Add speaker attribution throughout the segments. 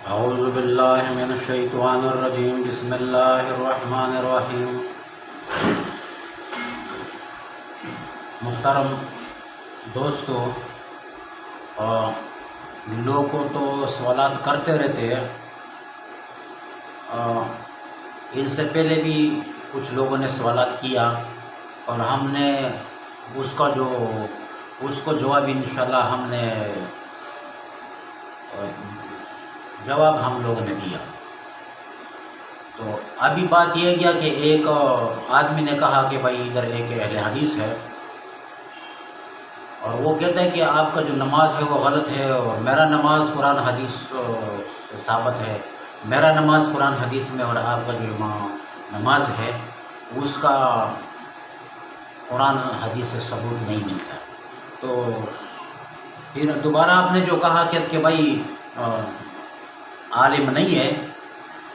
Speaker 1: اعوذ باللہ من الشیطان الرجیم بسم اللہ الرحمن الرحیم۔ محترم دوستو، لوگوں تو سوالات کرتے رہتے ہیں، ان سے پہلے بھی کچھ لوگوں نے سوالات کیا اور ہم نے اس کو جواب انشاءاللہ جواب ہم لوگوں نے دیا۔ تو ابھی بات یہ کیا کہ ایک آدمی نے کہا کہ بھائی ادھر ایک اہل حدیث ہے اور وہ کہتا ہے کہ آپ کا جو نماز ہے وہ غلط ہے اور میرا نماز قرآن حدیث سے ثابت ہے، میرا نماز قرآن حدیث میں اور آپ کا جو نماز ہے اس کا قرآن حدیث سے ثبوت نہیں ملتا۔ تو پھر دوبارہ آپ نے جو کہا کہ بھائی عالم نہیں ہے،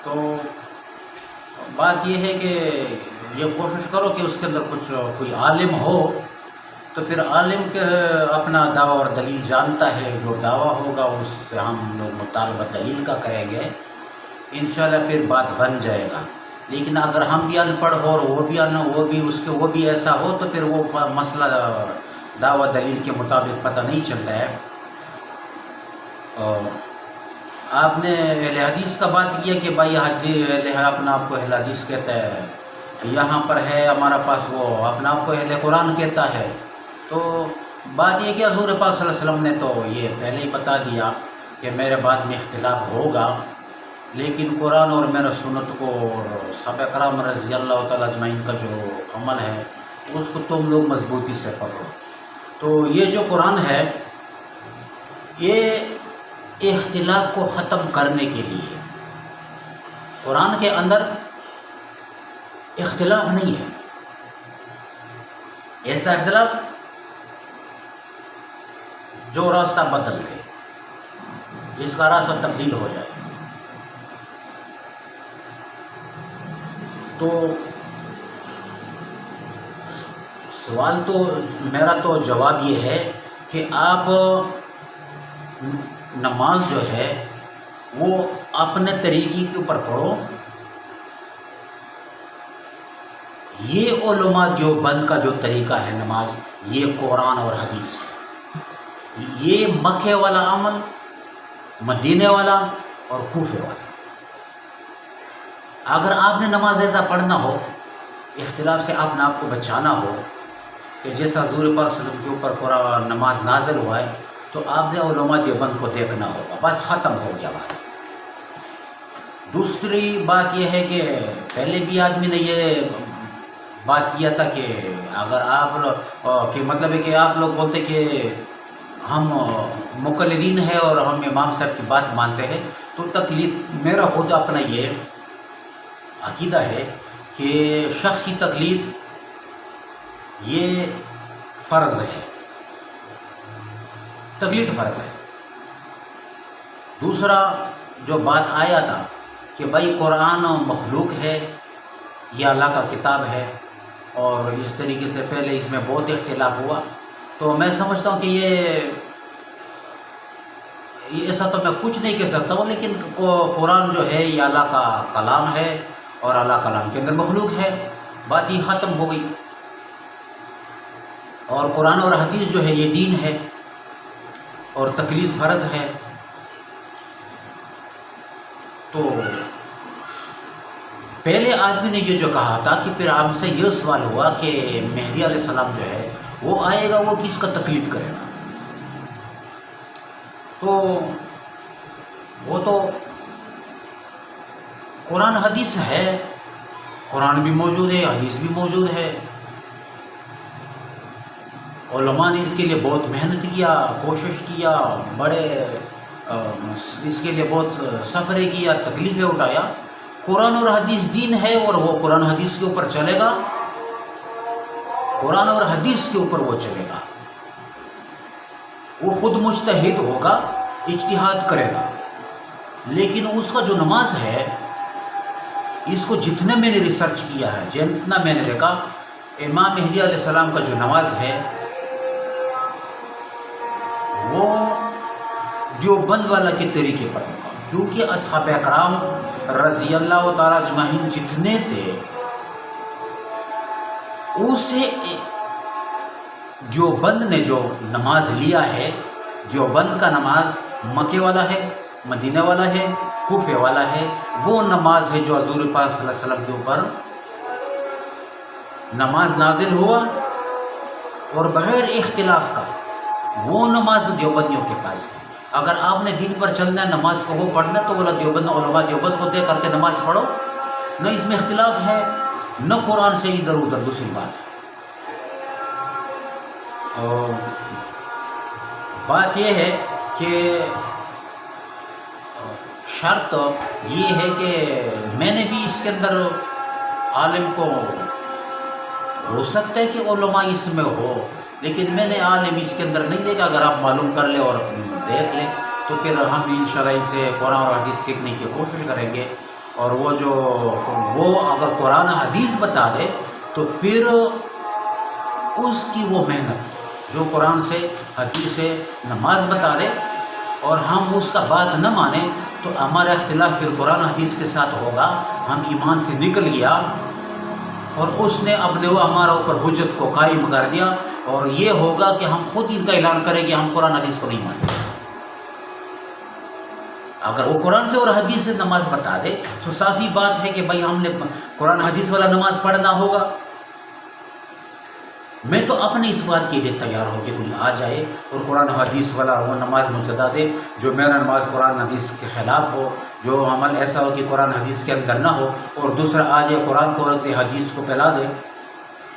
Speaker 1: تو بات یہ ہے کہ یہ کوشش کرو کہ اس کے اندر کوئی عالم ہو، تو پھر عالم کے اپنا دعویٰ اور دلیل جانتا ہے، جو دعویٰ ہوگا اس سے ہم لوگ مطالبہ دلیل کا کریں گے، انشاءاللہ پھر بات بن جائے گا۔ لیکن اگر ہم بھی ان پڑھ ہو اور وہ بھی ایسا ہو تو پھر وہ مسئلہ دعویٰ دلیل کے مطابق پتہ نہیں چلتا ہے۔ آپ نے اہل حدیث کا بات کیا کہ بھائی اپنا آپ کو اہل حدیث کہتا ہے، یہاں پر ہے ہمارا پاس وہ اپنا آپ کو اہل قرآن کہتا ہے۔ تو بات یہ کہ حضور پاک صلی اللہ علیہ وسلم نے تو یہ پہلے ہی بتا دیا کہ میرے بعد میں اختلاف ہوگا، لیکن قرآن اور میرے سنت کو اور صحابہ کرام رضی اللہ تعالیٰ اجمعین کا جو عمل ہے اس کو تم لوگ مضبوطی سے پکڑو۔ تو یہ جو قرآن ہے یہ اختلاف کو ختم کرنے کے لیے، قرآن کے اندر اختلاف نہیں ہے، ایسا اختلاف جو راستہ بدل دے، جس کا راستہ تبدیل ہو جائے۔ تو سوال تو میرا تو جواب یہ ہے کہ آپ نماز جو ہے وہ اپنے طریقے کے اوپر پڑھو۔ یہ علماء دیوبند کا جو طریقہ ہے نماز، یہ قرآن اور حدیث ہے، یہ مکے والا عمل، مدینے والا اور کوفے والا۔ اگر آپ نے نماز ایسا پڑھنا ہو، اختلاف سے آپ نے آپ کو بچانا ہو کہ جیسا حضور پاک صلی اللہ علیہ وسلم کے اوپر قرآن نماز نازل ہوا ہے، تو آپ نے علماء دیوبند کو دیکھنا ہوگا، بس ختم ہو گیا بات۔ دوسری بات یہ ہے کہ پہلے بھی آدمی نے یہ بات کیا تھا کہ اگر آپ کہ مطلب ہے کہ آپ لوگ بولتے کہ ہم مقلدین ہیں اور ہم امام صاحب کی بات مانتے ہیں، تو تقلید میرا خود اپنا یہ عقیدہ ہے کہ شخصی تقلید یہ فرض ہے، تقلید فرض ہے۔ دوسرا جو بات آیا تھا کہ بھائی قرآن مخلوق ہے یا اللہ کا کتاب ہے، اور اس طریقے سے پہلے اس میں بہت اختلاف ہوا، تو میں سمجھتا ہوں کہ یہ ایسا تو میں کچھ نہیں کہہ سکتا ہوں، لیکن قرآن جو ہے یہ اللہ کا کلام ہے اور اللہ کلام کے اندر مخلوق ہے، بات ہی ختم ہو گئی۔ اور قرآن اور حدیث جو ہے یہ دین ہے اور تقلید فرض ہے۔ تو پہلے آدمی نے یہ جو کہا تھا کہ پھر ہم سے یہ سوال ہوا کہ مہدی علیہ السلام جو ہے وہ آئے گا، وہ کس کا تقلید کرے گا؟ تو وہ تو قرآن حدیث ہے، قرآن بھی موجود ہے، حدیث بھی موجود ہے، علماء نے اس کے لیے بہت محنت کیا، کوشش کیا، بڑے اس کے لیے بہت سفریں کیا، تکلیفیں اٹھایا۔ قرآن اور حدیث دین ہے اور وہ قرآن حدیث کے اوپر چلے گا، قرآن اور حدیث کے اوپر وہ چلے گا، وہ خود مجتہد ہوگا، اجتہاد کرے گا۔ لیکن اس کا جو نماز ہے، اس کو جتنے میں نے ریسرچ کیا ہے، جتنا میں نے دیکھا، امام مہدی علیہ السلام کا جو نماز ہے وہ دیوبند والا کے طریقے پر ہوگا۔ کیونکہ اصحاب اکرام رضی اللہ تعالیٰ اجمعین جتنے تھے، اسے دیوبند نے جو نماز لیا ہے، دیوبند کا نماز مکے والا ہے، مدینہ والا ہے، کوفے والا ہے، وہ نماز ہے جو حضور پاک صلی اللہ علیہ وسلم کے اوپر نماز نازل ہوا اور بغیر اختلاف کا، وہ نماز دیوبندیوں کے پاس ہے۔ اگر آپ نے دین پر چلنا ہے، نماز کو وہ پڑھنا ہے، تو بولا دیوبند علماء دیوبند کو دے کر کے نماز پڑھو، نہ اس میں اختلاف ہے، نہ قرآن سے ادھر ادھر دوسری بات ہے۔ اور بات یہ ہے کہ شرط یہ ہے کہ میں نے بھی اس کے اندر عالم کو ہو سکتا ہے کہ علماء اس میں ہو، لیکن میں نے عالم اس کے اندر نہیں دیکھا۔ اگر آپ معلوم کر لیں اور دیکھ لیں تو پھر ہم انشاءاللہ ان سے قرآن اور حدیث سیکھنے کی کوشش کریں گے، اور وہ اگر قرآن حدیث بتا دے تو پھر اس کی وہ محنت جو قرآن سے حدیث سے نماز بتا دے اور ہم اس کا بات نہ مانیں تو ہمارا اختلاف پھر قرآن حدیث کے ساتھ ہوگا، ہم ایمان سے نکل گیا اور اس نے اپنے ہمارا اوپر حجت کو قائم کر دیا، اور یہ ہوگا کہ ہم خود ان کا اعلان کریں کہ ہم قرآن حدیث کو نہیں مانتے۔ اگر وہ قرآن سے اور حدیث سے نماز بتا دے تو صافی بات ہے کہ بھائی ہم نے قرآن حدیث والا نماز پڑھنا ہوگا۔ میں تو اپنے اس بات کے لیے تیار ہوں کہ کوئی آ جائے اور قرآن حدیث والا وہ نماز مجھے بتا دے جو میرا نماز قرآن حدیث کے خلاف ہو، جو عمل ایسا ہو کہ قرآن حدیث کے اندر نہ ہو، اور دوسرا آ جائے قرآن کو رکھ دے، حدیث کو پھیلا دے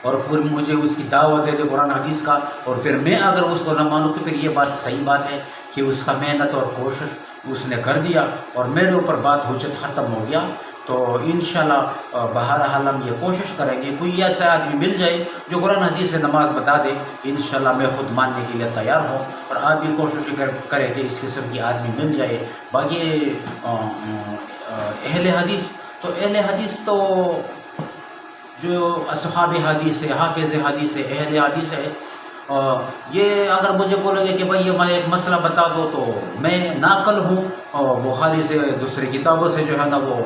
Speaker 1: اور پھر مجھے اس کی دعوت دے دے قرآن حدیث کا، اور پھر میں اگر اس کو نہ مانوں تو پھر یہ بات صحیح بات ہے کہ اس کا محنت اور کوشش اس نے کر دیا اور میرے اوپر بات حجت ختم ہو گیا۔ تو انشاءاللہ بہرحال ہم یہ کوشش کریں گے کوئی ایسا آدمی مل جائے جو قرآن حدیث سے نماز بتا دے، انشاءاللہ میں خود ماننے کے لیے تیار ہوں، اور آپ بھی کوشش کریں کہ اس قسم کی آدمی مل جائے۔ باقی اہل حدیث تو جو اصحاب حدیث ہے، حافظ حدیث ہے، اہل حدیث ہے، یہ اگر مجھے بولو گے کہ بھائی یہ ایک مسئلہ بتا دو تو میں ناقل ہوں، اور بخاری سے دوسری کتابوں سے جو ہے نا وہ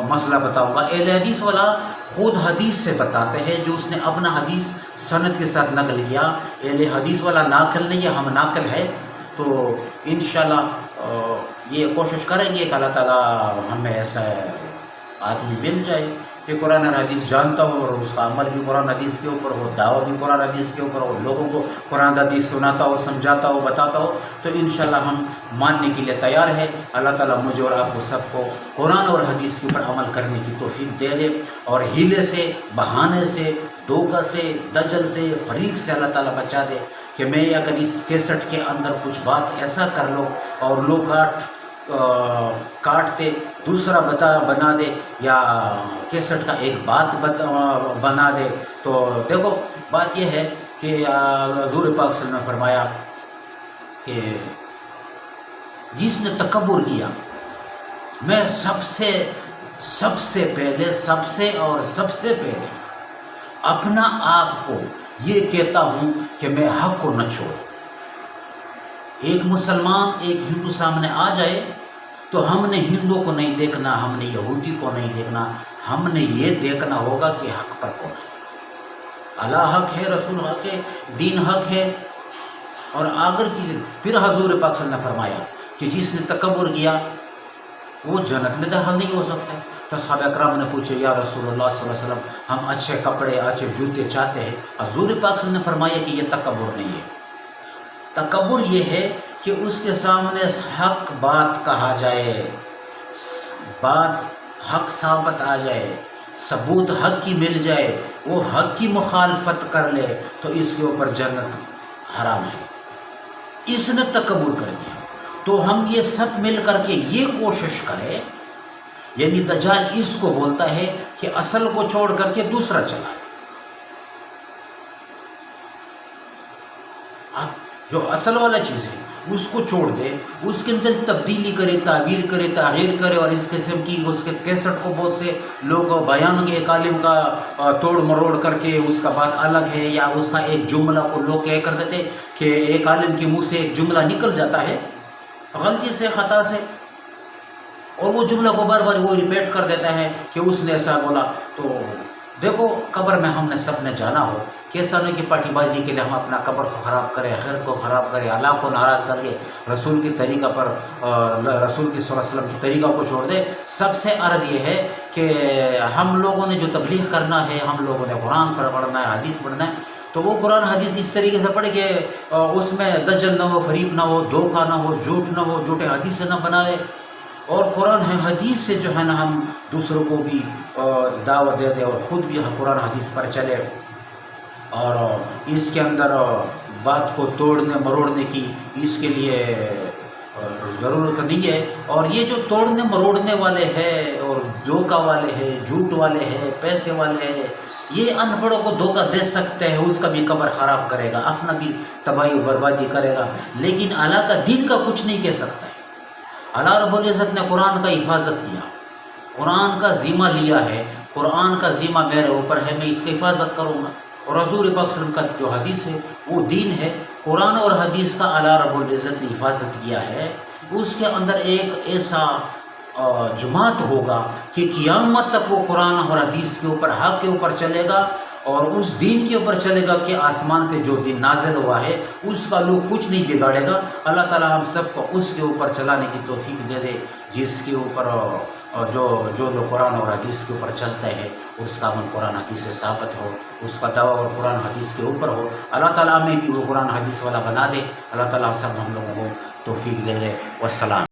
Speaker 1: مسئلہ بتاؤں گا۔ اہل حدیث والا خود حدیث سے بتاتے ہیں، جو اس نے اپنا حدیث سند کے ساتھ نقل کیا۔ اہل حدیث والا ناقل نہیں ہے، ہم ناقل ہے۔ تو انشاءاللہ یہ کوشش کریں گے کہ اللہ تعالیٰ ہمیں ایسا آدمی مل جائے کہ قرآن اور حدیث جانتا ہو اور اس کا عمل بھی قرآن حدیث کے اوپر ہو، دعوت بھی قرآن حدیث کے اوپر ہو، لوگوں کو قرآن حدیث سناتا ہو، سمجھاتا ہو، بتاتا ہو، تو انشاءاللہ ہم ماننے کے لیے تیار ہے۔ اللہ تعالیٰ مجھے اور آپ کو سب کو قرآن اور حدیث کے اوپر عمل کرنے کی توفیق دے دے، اور ہیلے سے، بہانے سے، دھوکہ سے، دجل سے، فریب سے اللہ تعالیٰ بچا دے کہ میں اگر اس کیسٹ کے اندر کچھ بات ایسا کر لو اور لوگ کاٹ دے، دوسرا بنا دے، یا کیسٹ کا ایک بات بنا دے، تو دیکھو بات یہ ہے کہ حضور پاک صلی اللہ علیہ وسلم نے فرمایا کہ جس نے تکبر کیا، میں سب سے پہلے اپنا آپ کو یہ کہتا ہوں کہ میں حق کو نہ چھوڑ۔ ایک مسلمان، ایک ہندو سامنے آ جائے تو ہم نے ہندو کو نہیں دیکھنا، ہم نے یہودی کو نہیں دیکھنا، ہم نے یہ دیکھنا ہوگا کہ حق پر کون ہے۔ اللہ حق ہے، رسول حق ہے، دین حق ہے۔ اور پھر حضور پاک صلی اللہ علیہ وسلم نے فرمایا کہ جس نے تکبر کیا وہ جنت میں داخل نہیں ہو سکتا۔ تو صحابہ اکرام نے پوچھے یا رسول اللہ صلی اللہ علیہ وسلم، ہم اچھے کپڑے، اچھے جوتے چاہتے ہیں۔ حضور پاک صلی اللہ علیہ وسلم نے فرمایا کہ یہ تکبر نہیں ہے۔ تکبر یہ ہے کہ اس کے سامنے حق بات کہا جائے، بات حق ثابت آ جائے، ثبوت حق کی مل جائے، وہ حق کی مخالفت کر لے تو اس کے اوپر جنت حرام ہے۔ اس نے تکبر کر دیا۔ تو ہم یہ سب مل کر کے یہ کوشش کریں، یعنی دجال اس کو بولتا ہے کہ اصل کو چھوڑ کر کے دوسرا چلائے، جو اصل والا چیز ہے اس کو چھوڑ دے، اس کے اندر تبدیلی کرے، تعبیر کرے، تغیر کرے، اور اس قسم کی اس کے کیسٹ کو بہت سے لوگ بیان کے ایک عالم کا توڑ مروڑ کر کے اس کا بات الگ ہے، یا اس کا ایک جملہ کو لوگ کہہ کر دیتے کہ ایک عالم کے منہ سے ایک جملہ نکل جاتا ہے غلطی سے، خطا سے، اور وہ جملہ کو بار بار وہ ریپیٹ کر دیتا ہے کہ اس نے ایسا بولا. تو دیکھو قبر میں ہم نے سب نے جانا ہو، کیسا نہیں کہ پارٹی بازی کے لیے ہم اپنا قبر کو خراب کریں، خیر کو خراب کریں، اللہ کو ناراض کر کے رسول کی طریقہ پر رسول کی صلی اللہ علیہ وسلم کی طریقہ کو چھوڑ دے. سب سے عرض یہ ہے کہ ہم لوگوں نے جو تبلیغ کرنا ہے، ہم لوگوں نے قرآن پر پڑھنا ہے، حدیث پڑھنا ہے، تو وہ قرآن حدیث اس طریقے سے پڑھے کہ اس میں دجل نہ ہو، فریب نہ ہو، دھوکہ نہ ہو، جھوٹ نہ ہو، جھوٹے حدیث نہ بنا دے. اور قرآن حدیث سے جو ہے نا ہم دوسروں کو بھی دعوت دے دیں اور خود بھی قرآن حدیث پر چلے. اور اس کے اندر بات کو توڑنے مروڑنے کی اس کے لیے ضرورت نہیں ہے. اور یہ جو توڑنے مروڑنے والے ہیں اور دھوکہ والے ہیں، جھوٹ والے ہیں، پیسے والے ہیں، یہ ان پڑھوں کو دھوکہ دے سکتے ہیں، اس کا بھی قبر خراب کرے گا، اپنا بھی تباہی و بربادی کرے گا، لیکن اللہ کا دین کا کچھ نہیں کہہ سکتا ہے. اللہ رب العزت نے قرآن کا حفاظت کیا، قرآن کا ذمہ لیا ہے، قرآن کا ذمہ میرے اوپر ہے، میں اس کی حفاظت کروں گا. اور حضور پاک صلی اللہ علیہ وسلم کا جو حدیث ہے وہ دین ہے. قرآن اور حدیث کا اللہ رب العزت نے حفاظت کیا ہے. اس کے اندر ایک ایسا جماعت ہوگا کہ قیامت تک وہ قرآن اور حدیث کے اوپر، حق کے اوپر چلے گا اور اس دین کے اوپر چلے گا کہ آسمان سے جو دین نازل ہوا ہے اس کا لوگ کچھ نہیں بگاڑے گا. اللہ تعالی ہم سب کو اس کے اوپر چلانے کی توفیق دے دے جس کے اوپر جو لوگ قرآن اور حدیث کے اوپر چلتے ہیں اس کا عمل قرآن حدیث سے ثابت ہو، اس کا دعویٰ اور قرآن حدیث کے اوپر ہو. اللہ تعالیٰ ہمیں بھی وہ قرآن حدیث والا بنا دے. اللہ تعالیٰ ہم لوگوں کو توفیق دے دے. والسلام.